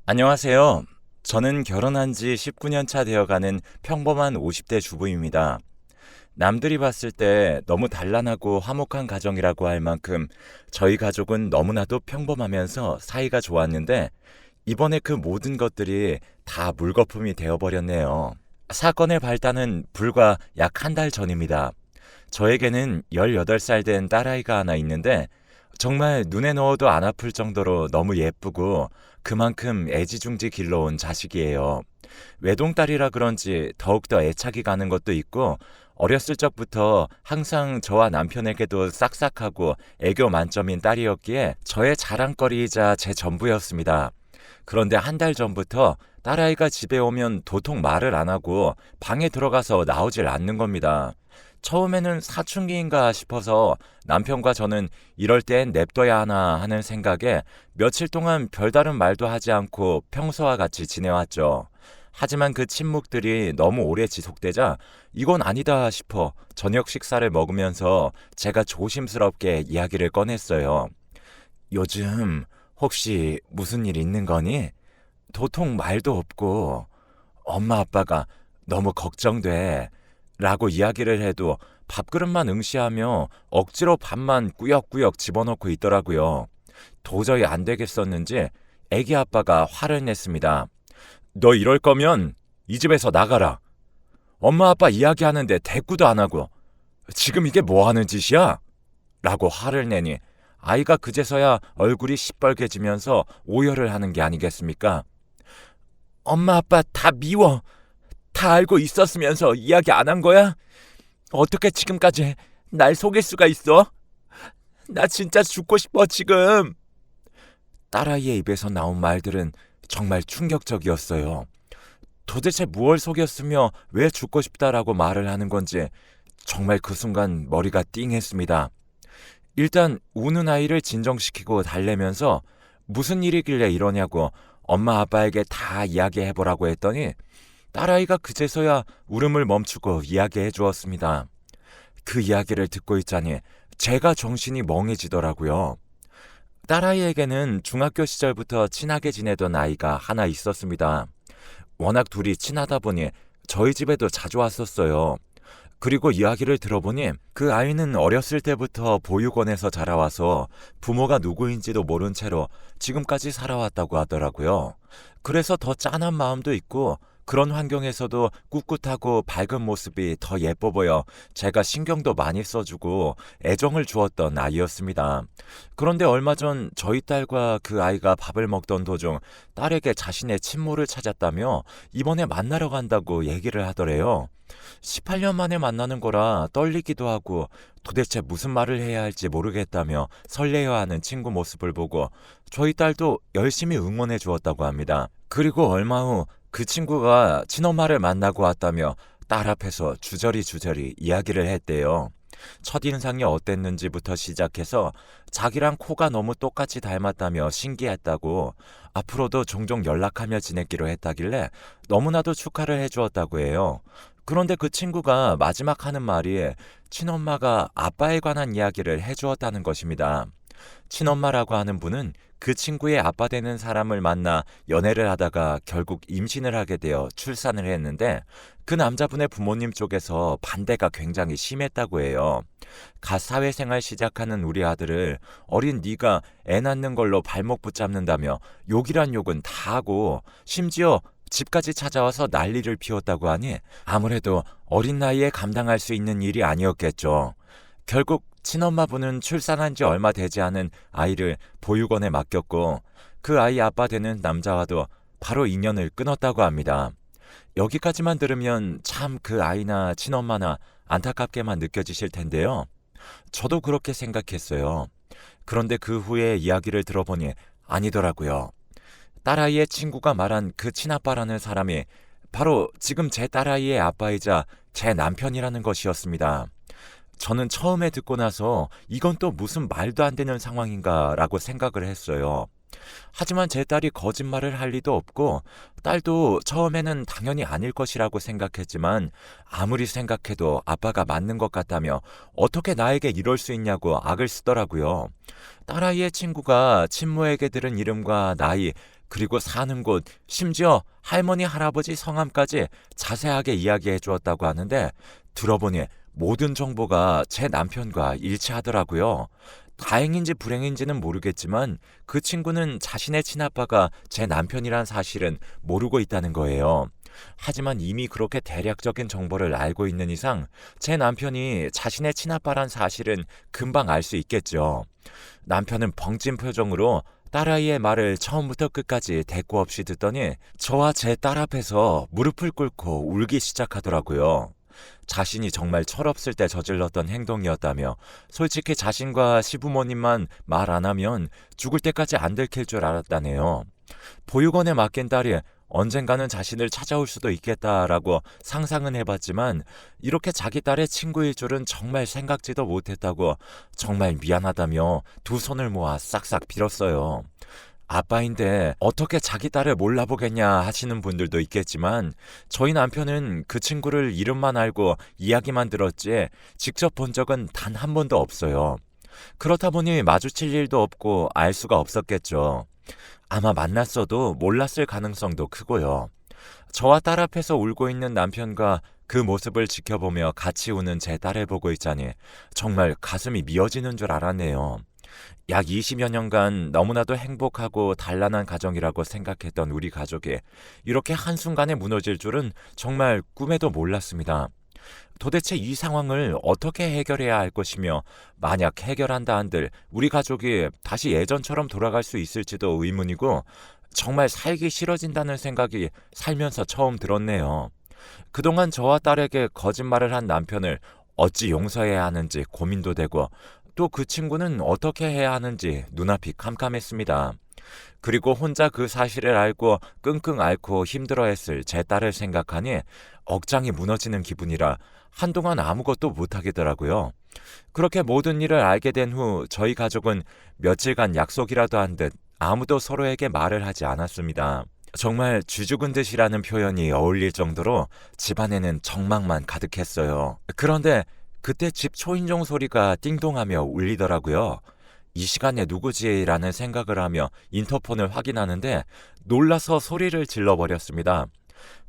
안녕하세요. 저는 결혼한 지 19년 차 되어가는 평범한 50대 주부입니다. 남들이 봤을 때 너무 단란하고 화목한 가정이라고 할 만큼 저희 가족은 너무나도 평범하면서 사이가 좋았는데 이번에 그 모든 것들이 다 물거품이 되어버렸네요. 사건의 발단은 불과 약 한 달 전입니다. 저에게는 18살 된 딸아이가 하나 있는데 정말 눈에 넣어도 안 아플 정도로 너무 예쁘고 그만큼 애지중지 길러온 자식이에요. 외동딸이라 그런지 더욱더 애착이 가는 것도 있고 어렸을 적부터 항상 저와 남편에게도 싹싹하고 애교 만점인 딸이었기에 저의 자랑거리이자 제 전부였습니다. 그런데 한 달 전부터 딸아이가 집에 오면 도통 말을 안 하고 방에 들어가서 나오질 않는 겁니다. 처음에는 사춘기인가 싶어서 남편과 저는 이럴 땐 냅둬야 하나 하는 생각에 며칠 동안 별다른 말도 하지 않고 평소와 같이 지내왔죠. 하지만 그 침묵들이 너무 오래 지속되자 이건 아니다 싶어 저녁 식사를 먹으면서 제가 조심스럽게 이야기를 꺼냈어요. 요즘 혹시 무슨 일 있는 거니? 도통 말도 없고 엄마 아빠가 너무 걱정돼. 라고 이야기를 해도 밥그릇만 응시하며 억지로 밥만 꾸역꾸역 집어넣고 있더라고요. 도저히 안 되겠었는지 애기 아빠가 화를 냈습니다. 너 이럴 거면 이 집에서 나가라. 엄마 아빠 이야기하는데 대꾸도 안 하고 지금 이게 뭐 하는 짓이야? 라고 화를 내니 아이가 그제서야 얼굴이 시뻘개지면서 오열을 하는 게 아니겠습니까? 엄마 아빠 다 미워. 다 알고 있었으면서 이야기 안 한 거야? 어떻게 지금까지 날 속일 수가 있어? 나 진짜 죽고 싶어 지금. 딸아이의 입에서 나온 말들은 정말 충격적이었어요. 도대체 무얼 속였으며 왜 죽고 싶다라고 말을 하는 건지 정말 그 순간 머리가 띵했습니다. 일단 우는 아이를 진정시키고 달래면서 무슨 일이길래 이러냐고 엄마 아빠에게 다 이야기해보라고 했더니 딸아이가 그제서야 울음을 멈추고 이야기해 주었습니다. 그 이야기를 듣고 있자니 제가 정신이 멍해지더라고요. 딸아이에게는 중학교 시절부터 친하게 지내던 아이가 하나 있었습니다. 워낙 둘이 친하다 보니 저희 집에도 자주 왔었어요. 그리고 이야기를 들어보니 그 아이는 어렸을 때부터 보육원에서 자라와서 부모가 누구인지도 모른 채로 지금까지 살아왔다고 하더라고요. 그래서 더 짠한 마음도 있고 그런 환경에서도 꿋꿋하고 밝은 모습이 더 예뻐 보여 제가 신경도 많이 써주고 애정을 주었던 아이였습니다. 그런데 얼마 전 저희 딸과 그 아이가 밥을 먹던 도중 딸에게 자신의 친모를 찾았다며 이번에 만나러 간다고 얘기를 하더래요. 18년 만에 만나는 거라 떨리기도 하고 도대체 무슨 말을 해야 할지 모르겠다며 설레어하는 친구 모습을 보고 저희 딸도 열심히 응원해 주었다고 합니다. 그리고 얼마 후 그 친구가 친엄마를 만나고 왔다며 딸 앞에서 주저리 이야기를 했대요. 첫인상이 어땠는지부터 시작해서 자기랑 코가 너무 똑같이 닮았다며 신기했다고 앞으로도 종종 연락하며 지냈기로 했다길래 너무나도 축하를 해주었다고 해요. 그런데 그 친구가 마지막 하는 말이 친엄마가 아빠에 관한 이야기를 해주었다는 것입니다. 친엄마라고 하는 분은 그 친구의 아빠 되는 사람을 만나 연애를 하다가 결국 임신을 하게 되어 출산을 했는데 그 남자분의 부모님 쪽에서 반대가 굉장히 심했다고 해요. 갓 사회생활 시작하는 우리 아들을 어린 네가 애 낳는 걸로 발목 붙잡는다며 욕이란 욕은 다 하고 심지어 집까지 찾아와서 난리를 피웠다고 하니 아무래도 어린 나이에 감당할 수 있는 일이 아니었겠죠. 결국 친엄마분은 출산한 지 얼마 되지 않은 아이를 보육원에 맡겼고 그 아이 아빠 되는 남자와도 바로 인연을 끊었다고 합니다. 여기까지만 들으면 참 그 아이나 친엄마나 안타깝게만 느껴지실 텐데요. 저도 그렇게 생각했어요. 그런데 그 후에 이야기를 들어보니 아니더라고요. 딸아이의 친구가 말한 그 친아빠라는 사람이 바로 지금 제 딸아이의 아빠이자 제 남편이라는 것이었습니다. 저는 처음에 듣고 나서 이건 또 무슨 말도 안 되는 상황인가 라고 생각을 했어요. 하지만 제 딸이 거짓말을 할 리도 없고 딸도 처음에는 당연히 아닐 것이라고 생각했지만 아무리 생각해도 아빠가 맞는 것 같다며 어떻게 나에게 이럴 수 있냐고 악을 쓰더라고요. 딸아이의 친구가 친모에게 들은 이름과 나이 그리고 사는 곳, 심지어 할머니, 할아버지 성함까지 자세하게 이야기해 주었다고 하는데 들어보니 모든 정보가 제 남편과 일치하더라고요. 다행인지 불행인지는 모르겠지만 그 친구는 자신의 친아빠가 제 남편이란 사실은 모르고 있다는 거예요. 하지만 이미 그렇게 대략적인 정보를 알고 있는 이상 제 남편이 자신의 친아빠란 사실은 금방 알 수 있겠죠. 남편은 벙찐 표정으로 딸아이의 말을 처음부터 끝까지 대꾸 없이 듣더니 저와 제 딸 앞에서 무릎을 꿇고 울기 시작하더라고요. 자신이 정말 철없을 때 저질렀던 행동이었다며 솔직히 자신과 시부모님만 말 안 하면 죽을 때까지 안 들킬 줄 알았다네요. 보육원에 맡긴 딸이 언젠가는 자신을 찾아올 수도 있겠다라고 상상은 해봤지만 이렇게 자기 딸의 친구일 줄은 정말 생각지도 못했다고 정말 미안하다며 두 손을 모아 싹싹 빌었어요. 아빠인데 어떻게 자기 딸을 몰라보겠냐 하시는 분들도 있겠지만 저희 남편은 그 친구를 이름만 알고 이야기만 들었지 직접 본 적은 단 한 번도 없어요. 그렇다 보니 마주칠 일도 없고 알 수가 없었겠죠. 아마 만났어도 몰랐을 가능성도 크고요. 저와 딸 앞에서 울고 있는 남편과 그 모습을 지켜보며 같이 우는 제 딸을 보고 있자니 정말 가슴이 미어지는 줄 알았네요. 약 20여 년간 너무나도 행복하고 단란한 가정이라고 생각했던 우리 가족이 이렇게 한순간에 무너질 줄은 정말 꿈에도 몰랐습니다. 도대체 이 상황을 어떻게 해결해야 할 것이며 만약 해결한다 한들 우리 가족이 다시 예전처럼 돌아갈 수 있을지도 의문이고 정말 살기 싫어진다는 생각이 살면서 처음 들었네요. 그동안 저와 딸에게 거짓말을 한 남편을 어찌 용서해야 하는지 고민도 되고 또 그 친구는 어떻게 해야 하는지 눈앞이 캄캄했습니다. 그리고 혼자 그 사실을 알고 끙끙 앓고 힘들어했을 제 딸을 생각하니 억장이 무너지는 기분이라 한동안 아무것도 못하겠더라고요. 그렇게 모든 일을 알게 된 후 저희 가족은 며칠간 약속이라도 한 듯 아무도 서로에게 말을 하지 않았습니다. 정말 쥐죽은 듯이라는 표현이 어울릴 정도로 집안에는 정막만 가득했어요. 그런데 그때 집 초인종 소리가 띵동하며 울리더라고요. 이 시간에 누구지?라는 생각을 하며 인터폰을 확인하는데 놀라서 소리를 질러버렸습니다.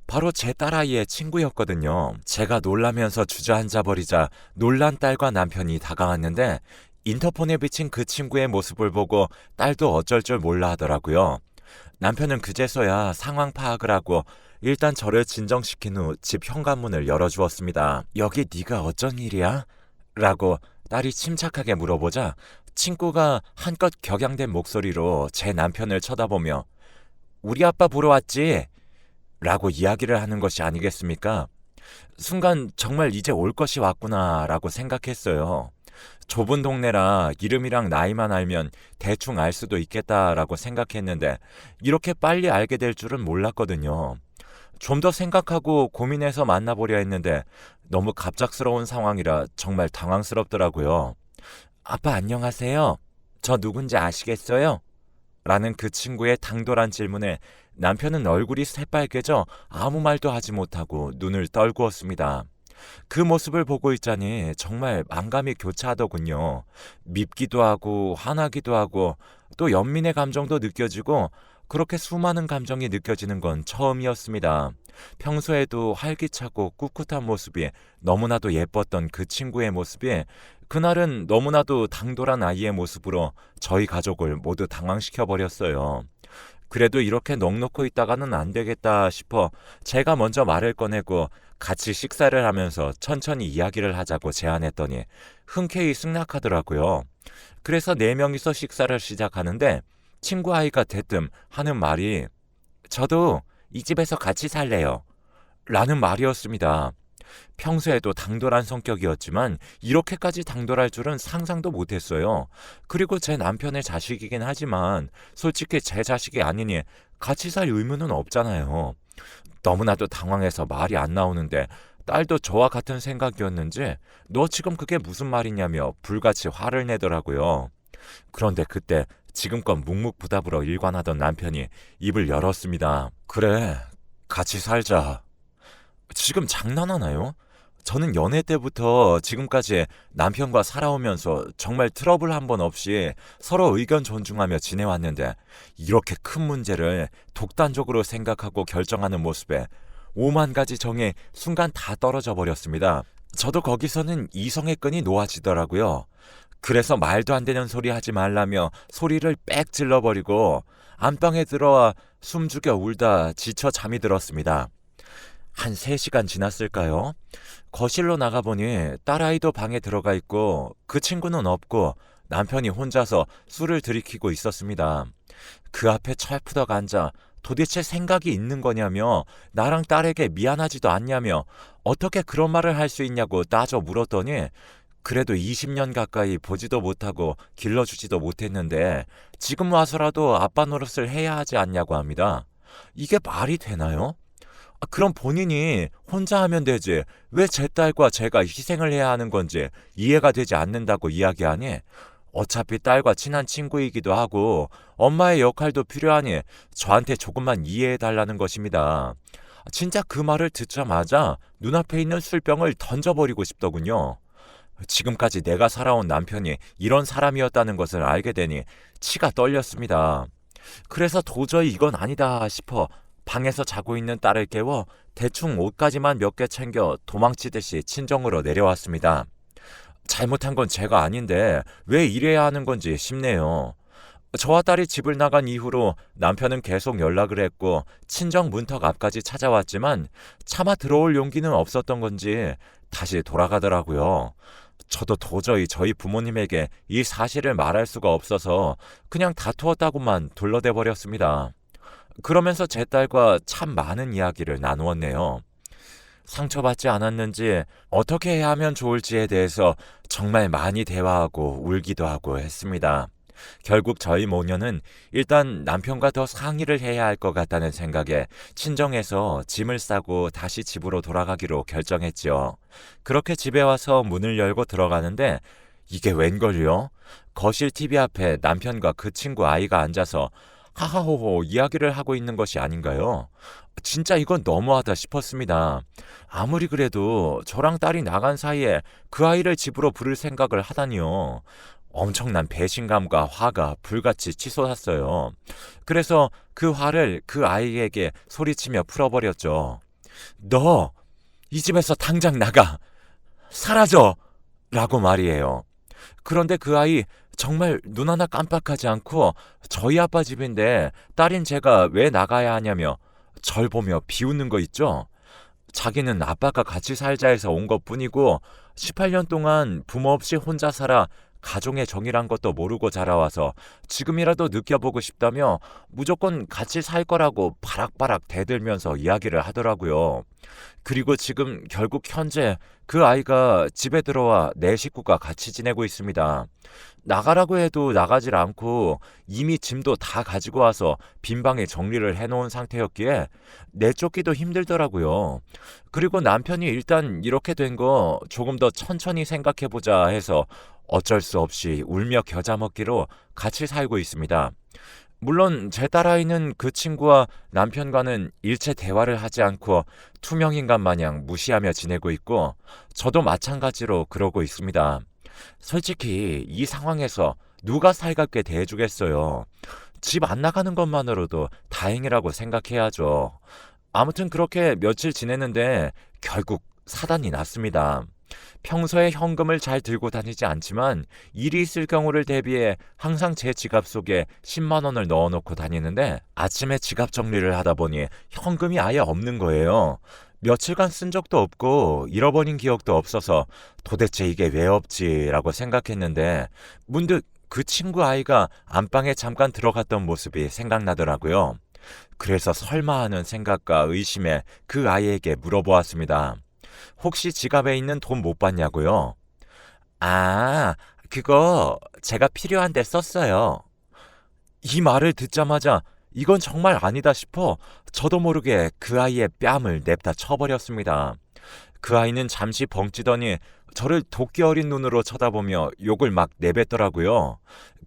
바로 제 딸아이의 친구였거든요. 제가 놀라면서 주저앉아버리자 놀란 딸과 남편이 다가왔는데 인터폰에 비친 그 친구의 모습을 보고 딸도 어쩔 줄 몰라 하더라고요. 남편은 그제서야 상황 파악을 하고 일단 저를 진정시킨 후 집 현관문을 열어주었습니다. 여기 네가 어쩐 일이야? 라고 딸이 침착하게 물어보자 친구가 한껏 격양된 목소리로 제 남편을 쳐다보며 우리 아빠 보러 왔지? 라고 이야기를 하는 것이 아니겠습니까? 순간 정말 이제 올 것이 왔구나 라고 생각했어요. 좁은 동네라 이름이랑 나이만 알면 대충 알 수도 있겠다라고 생각했는데 이렇게 빨리 알게 될 줄은 몰랐거든요. 좀 더 생각하고 고민해서 만나보려 했는데 너무 갑작스러운 상황이라 정말 당황스럽더라고요. 아빠 안녕하세요. 저 누군지 아시겠어요? 라는 그 친구의 당돌한 질문에 남편은 얼굴이 새빨개져 아무 말도 하지 못하고 눈을 떨구었습니다. 그 모습을 보고 있자니 정말 만감이 교차하더군요. 밉기도 하고 화나기도 하고 또 연민의 감정도 느껴지고 그렇게 수많은 감정이 느껴지는 건 처음이었습니다. 평소에도 활기차고 꿋꿋한 모습이 너무나도 예뻤던 그 친구의 모습이 그날은 너무나도 당돌한 아이의 모습으로 저희 가족을 모두 당황시켜버렸어요. 그래도 이렇게 넋놓고 있다가는 안 되겠다 싶어 제가 먼저 말을 꺼내고 같이 식사를 하면서 천천히 이야기를 하자고 제안했더니 흔쾌히 승낙하더라고요. 그래서 4명이서 식사를 시작하는데 친구 아이가 대뜸 하는 말이 저도 이 집에서 같이 살래요. 라는 말이었습니다. 평소에도 당돌한 성격이었지만 이렇게까지 당돌할 줄은 상상도 못했어요. 그리고 제 남편의 자식이긴 하지만 솔직히 제 자식이 아니니 같이 살 의무는 없잖아요. 너무나도 당황해서 말이 안 나오는데 딸도 저와 같은 생각이었는지 너 지금 그게 무슨 말이냐며 불같이 화를 내더라고요. 그런데 그때 지금껏 묵묵부답으로 일관하던 남편이 입을 열었습니다. 그래, 같이 살자. 지금 장난하나요? 저는 연애 때부터 지금까지 남편과 살아오면서 정말 트러블 한 번 없이 서로 의견 존중하며 지내왔는데 이렇게 큰 문제를 독단적으로 생각하고 결정하는 모습에 오만 가지 정이 순간 다 떨어져 버렸습니다. 저도 거기서는 이성의 끈이 놓아지더라고요. 그래서 말도 안 되는 소리 하지 말라며 소리를 빽 질러버리고 안방에 들어와 숨죽여 울다 지쳐 잠이 들었습니다. 한 3시간 지났을까요? 거실로 나가보니 딸아이도 방에 들어가 있고 그 친구는 없고 남편이 혼자서 술을 들이키고 있었습니다. 그 앞에 철푸덕 앉아 도대체 생각이 있는 거냐며 나랑 딸에게 미안하지도 않냐며 어떻게 그런 말을 할 수 있냐고 따져 물었더니 그래도 20년 가까이 보지도 못하고 길러주지도 못했는데 지금 와서라도 아빠 노릇을 해야 하지 않냐고 합니다. 이게 말이 되나요? 그럼 본인이 혼자 하면 되지 왜 제 딸과 제가 희생을 해야 하는 건지 이해가 되지 않는다고 이야기하니 어차피 딸과 친한 친구이기도 하고 엄마의 역할도 필요하니 저한테 조금만 이해해달라는 것입니다. 진짜 그 말을 듣자마자 눈앞에 있는 술병을 던져버리고 싶더군요. 지금까지 내가 살아온 남편이 이런 사람이었다는 것을 알게 되니 치가 떨렸습니다. 그래서 도저히 이건 아니다 싶어 방에서 자고 있는 딸을 깨워 대충 옷까지만 몇 개 챙겨 도망치듯이 친정으로 내려왔습니다. 잘못한 건 제가 아닌데 왜 이래야 하는 건지 싶네요. 저와 딸이 집을 나간 이후로 남편은 계속 연락을 했고 친정 문턱 앞까지 찾아왔지만 차마 들어올 용기는 없었던 건지 다시 돌아가더라고요. 저도 도저히 저희 부모님에게 이 사실을 말할 수가 없어서 그냥 다투었다고만 둘러대 버렸습니다. 그러면서 제 딸과 참 많은 이야기를 나누었네요. 상처받지 않았는지 어떻게 해야 하면 좋을지에 대해서 정말 많이 대화하고 울기도 하고 했습니다. 결국 저희 모녀는 일단 남편과 더 상의를 해야 할 것 같다는 생각에 친정에서 짐을 싸고 다시 집으로 돌아가기로 결정했지요. 그렇게 집에 와서 문을 열고 들어가는데 이게 웬걸요? 거실 TV 앞에 남편과 그 친구 아이가 앉아서 하하호호 이야기를 하고 있는 것이 아닌가요? 진짜 이건 너무하다 싶었습니다. 아무리 그래도 저랑 딸이 나간 사이에 그 아이를 집으로 부를 생각을 하다니요. 엄청난 배신감과 화가 불같이 치솟았어요. 그래서 그 화를 그 아이에게 소리치며 풀어버렸죠. 너 이 집에서 당장 나가! 사라져! 라고 말이에요. 그런데 그 아이 정말 눈 하나 깜빡하지 않고 저희 아빠 집인데 딸인 제가 왜 나가야 하냐며 절 보며 비웃는 거 있죠? 자기는 아빠가 같이 살자 해서 온 것뿐이고 18년 동안 부모 없이 혼자 살아 가족의 정이란 것도 모르고 자라와서 지금이라도 느껴보고 싶다며 무조건 같이 살 거라고 바락바락 대들면서 이야기를 하더라고요. 그리고 지금 결국 현재 그 아이가 집에 들어와 내 식구가 같이 지내고 있습니다. 나가라고 해도 나가질 않고 이미 짐도 다 가지고 와서 빈 방에 정리를 해놓은 상태였기에 내쫓기도 힘들더라고요. 그리고 남편이 일단 이렇게 된 거 조금 더 천천히 생각해보자 해서 어쩔 수 없이 울며 겨자 먹기로 같이 살고 있습니다. 물론 제 딸아이는 그 친구와 남편과는 일체 대화를 하지 않고 투명인간 마냥 무시하며 지내고 있고 저도 마찬가지로 그러고 있습니다. 솔직히 이 상황에서 누가 살갑게 대해주겠어요. 집 안 나가는 것만으로도 다행이라고 생각해야죠. 아무튼 그렇게 며칠 지냈는데 결국 사단이 났습니다. 평소에 현금을 잘 들고 다니지 않지만 일이 있을 경우를 대비해 항상 제 지갑 속에 10만 원을 넣어놓고 다니는데 아침에 지갑 정리를 하다 보니 현금이 아예 없는 거예요. 며칠간 쓴 적도 없고 잃어버린 기억도 없어서 도대체 이게 왜 없지라고 생각했는데 문득 그 친구 아이가 안방에 잠깐 들어갔던 모습이 생각나더라고요. 그래서 설마 하는 생각과 의심에 그 아이에게 물어보았습니다. 혹시 지갑에 있는 돈 못 봤냐고요? 아, 그거 제가 필요한데 썼어요. 이 말을 듣자마자 이건 정말 아니다 싶어 저도 모르게 그 아이의 뺨을 냅다 쳐버렸습니다. 그 아이는 잠시 벙찌더니 저를 도끼 어린 눈으로 쳐다보며 욕을 막 내뱉더라고요.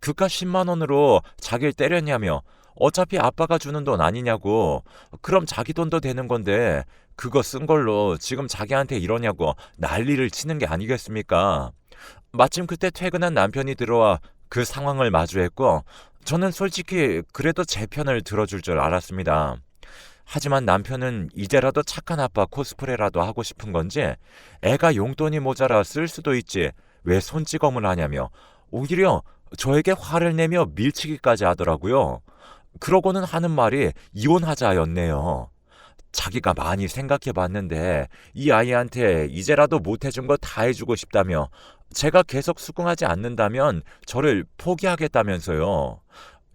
그깟 10만 원으로 자기를 때렸냐며 어차피 아빠가 주는 돈 아니냐고 그럼 자기 돈도 되는 건데 그거 쓴 걸로 지금 자기한테 이러냐고 난리를 치는 게 아니겠습니까? 마침 그때 퇴근한 남편이 들어와 그 상황을 마주했고, 저는 솔직히 그래도 제 편을 들어줄 줄 알았습니다. 하지만 남편은 이제라도 착한 아빠 코스프레라도 하고 싶은 건지, 애가 용돈이 모자라 쓸 수도 있지 왜 손찌검을 하냐며 오히려 저에게 화를 내며 밀치기까지 하더라고요. 그러고는 하는 말이 이혼하자였네요. 자기가 많이 생각해 봤는데 이 아이한테 이제라도 못 해준 거 다 해주고 싶다며, 제가 계속 수긍하지 않는다면 저를 포기하겠다면서요.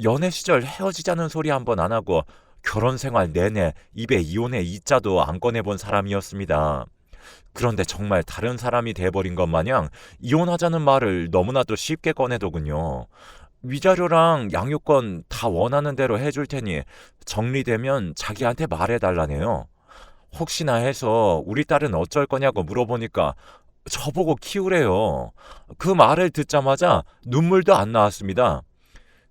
연애 시절 헤어지자는 소리 한 번 안 하고 결혼 생활 내내 입에 이혼의 이자도 안 꺼내본 사람이었습니다. 그런데 정말 다른 사람이 돼버린 것 마냥 이혼하자는 말을 너무나도 쉽게 꺼내더군요. 위자료랑 양육권 다 원하는 대로 해줄 테니 정리되면 자기한테 말해달라네요. 혹시나 해서 우리 딸은 어쩔 거냐고 물어보니까 저보고 키우래요. 그 말을 듣자마자 눈물도 안 나왔습니다.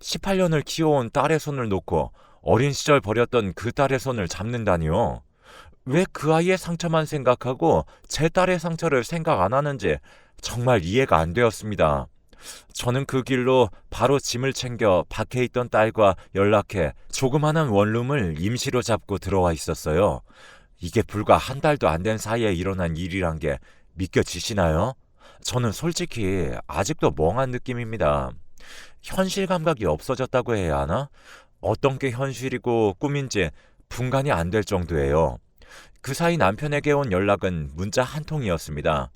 18년을 키워온 딸의 손을 놓고 어린 시절 버렸던 그 딸의 손을 잡는다니요. 왜 그 아이의 상처만 생각하고 제 딸의 상처를 생각 안 하는지 정말 이해가 안 되었습니다. 저는 그 길로 바로 짐을 챙겨 밖에 있던 딸과 연락해 조그마한 원룸을 임시로 잡고 들어와 있었어요. 이게 불과 한 달도 안 된 사이에 일어난 일이란 게 믿겨지시나요? 저는 솔직히 아직도 멍한 느낌입니다. 현실 감각이 없어졌다고 해야 하나? 어떤 게 현실이고 꿈인지 분간이 안 될 정도예요. 그 사이 남편에게 온 연락은 문자 한 통이었습니다.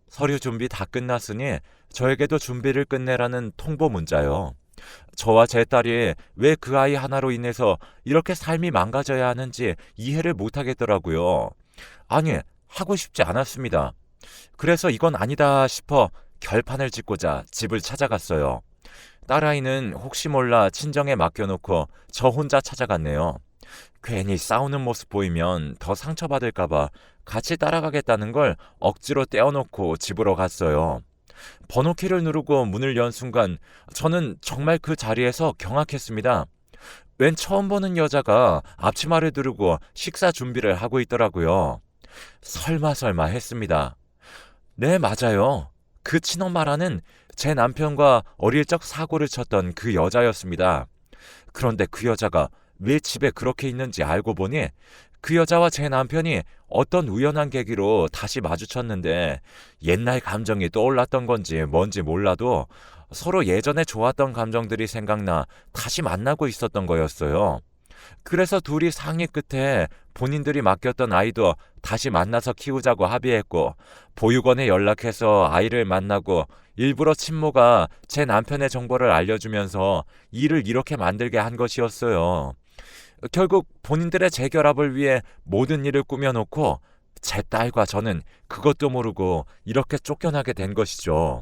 서류 준비 다 끝났으니 저에게도 준비를 끝내라는 통보 문자요. 저와 제 딸이 왜 그 아이 하나로 인해서 이렇게 삶이 망가져야 하는지 이해를 못 하겠더라고요. 아니, 하고 싶지 않았습니다. 그래서 이건 아니다 싶어 결판을 짓고자 집을 찾아갔어요. 딸아이는 혹시 몰라 친정에 맡겨놓고 저 혼자 찾아갔네요. 괜히 싸우는 모습 보이면 더 상처받을까봐 같이 따라가겠다는 걸 억지로 떼어놓고 집으로 갔어요. 번호키를 누르고 문을 연 순간 저는 정말 그 자리에서 경악했습니다. 웬 처음 보는 여자가 앞치마를 두르고 식사 준비를 하고 있더라고요. 설마 했습니다. 네, 맞아요. 그 친엄마라는 제 남편과 어릴 적 사고를 쳤던 그 여자였습니다. 그런데 그 여자가 왜 집에 그렇게 있는지 알고 보니 그 여자와 제 남편이 어떤 우연한 계기로 다시 마주쳤는데 옛날 감정이 떠올랐던 건지 뭔지 몰라도 서로 예전에 좋았던 감정들이 생각나 다시 만나고 있었던 거였어요. 그래서 둘이 상의 끝에 본인들이 맡겼던 아이도 다시 만나서 키우자고 합의했고, 보육원에 연락해서 아이를 만나고 일부러 친모가 제 남편의 정보를 알려주면서 일을 이렇게 만들게 한 것이었어요. 결국 본인들의 재결합을 위해 모든 일을 꾸며놓고 제 딸과 저는 그것도 모르고 이렇게 쫓겨나게 된 것이죠.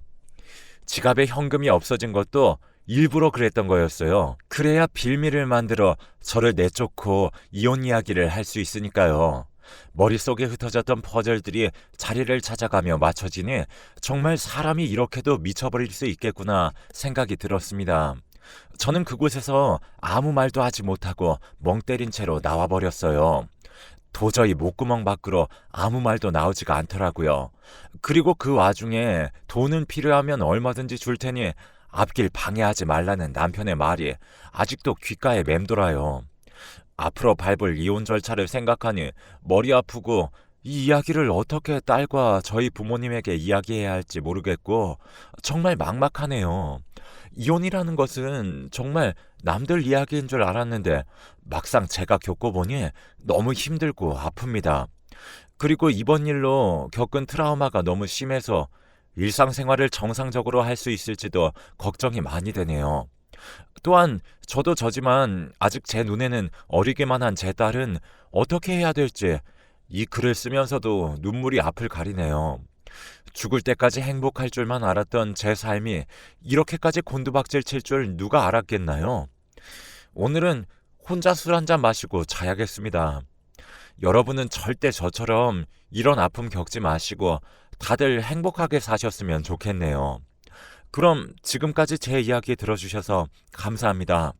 지갑에 현금이 없어진 것도 일부러 그랬던 거였어요. 그래야 빌미를 만들어 저를 내쫓고 이혼 이야기를 할 수 있으니까요. 머릿속에 흩어졌던 퍼즐들이 자리를 찾아가며 맞춰지니 정말 사람이 이렇게도 미쳐버릴 수 있겠구나 생각이 들었습니다. 저는 그곳에서 아무 말도 하지 못하고 멍 때린 채로 나와버렸어요. 도저히 목구멍 밖으로 아무 말도 나오지가 않더라고요. 그리고 그 와중에 돈은 필요하면 얼마든지 줄 테니 앞길 방해하지 말라는 남편의 말이 아직도 귓가에 맴돌아요. 앞으로 밟을 이혼 절차를 생각하니 머리 아프고 이 이야기를 어떻게 딸과 저희 부모님에게 이야기해야 할지 모르겠고 정말 막막하네요. 이혼이라는 것은 정말 남들 이야기인 줄 알았는데 막상 제가 겪어보니 너무 힘들고 아픕니다. 그리고 이번 일로 겪은 트라우마가 너무 심해서 일상생활을 정상적으로 할 수 있을지도 걱정이 많이 되네요. 또한 저도 저지만 아직 제 눈에는 어리기만 한 제 딸은 어떻게 해야 될지 이 글을 쓰면서도 눈물이 앞을 가리네요. 죽을 때까지 행복할 줄만 알았던 제 삶이 이렇게까지 곤두박질 칠 줄 누가 알았겠나요? 오늘은 혼자 술 한잔 마시고 자야겠습니다. 여러분은 절대 저처럼 이런 아픔 겪지 마시고 다들 행복하게 사셨으면 좋겠네요. 그럼 지금까지 제 이야기 들어주셔서 감사합니다.